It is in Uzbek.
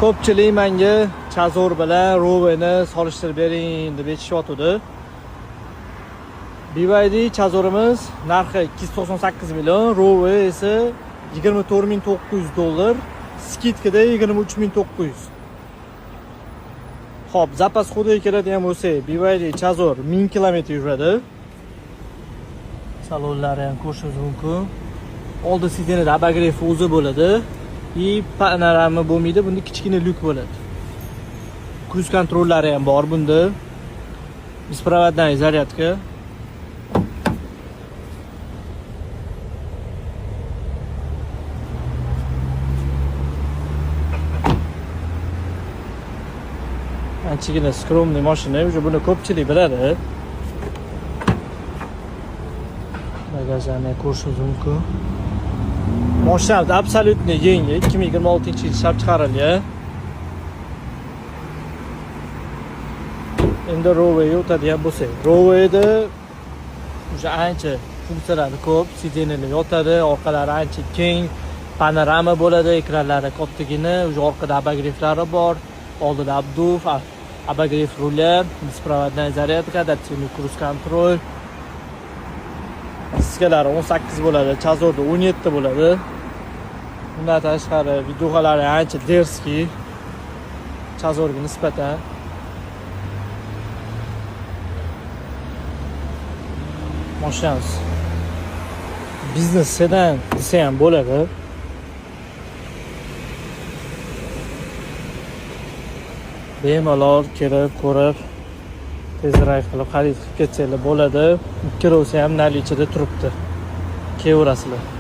Ko'pchilik menga Chazor bilan Roveni solishtirib bering deb aytishyotdi. BYD Chazorimiz narxi 298 million, Rove esa $24,900, skidkada 23,900. Xo'p, zapas xudiga keladigan bo'lsa, BYD Chazor 1000 km yuradi. Salonlari ham ko'rishingiz mumkin. Oldi sidenida abagrev o'zi bo'ladi. Panorama bo'lmaydi, bunda kichkina lyuk bo'ladi. Kruz kontrollari ham bor bunda. Беспроводная зарядка. Anchagina skromniy mashina, уже buni ko'pchilik biladi. Bagajlarni ko'rishingiz mumkin. Mashina absolutni yangi, 2026-yil ishlab chiqarilgan. Endi Rovega o'tadigan bo'lsak, Roveda уже ancha funksiyalari ko'p, sidenlar yotadi, orqalari ancha keng, panorama bo'ladi, ekranlari kattagina, уже orqada abagreflari bor, oldida abduf, abagrev ruler, беспроводная зарядка, adaptivniy kruz kontrol. Diskalari 18 bo'ladi, Chazorda 17 bo'ladi. Bundan tashqari videoxalari ancha derski Chazorga nisbatan. Mashinamiz biznes sedan desa ham bo'ladi. Bemalol kelib ko'rib, tezroq qilib xarid qilib ketsanglar bo'ladi. Ikkalasi ham nalichida turibdi. Kelaverasizlar.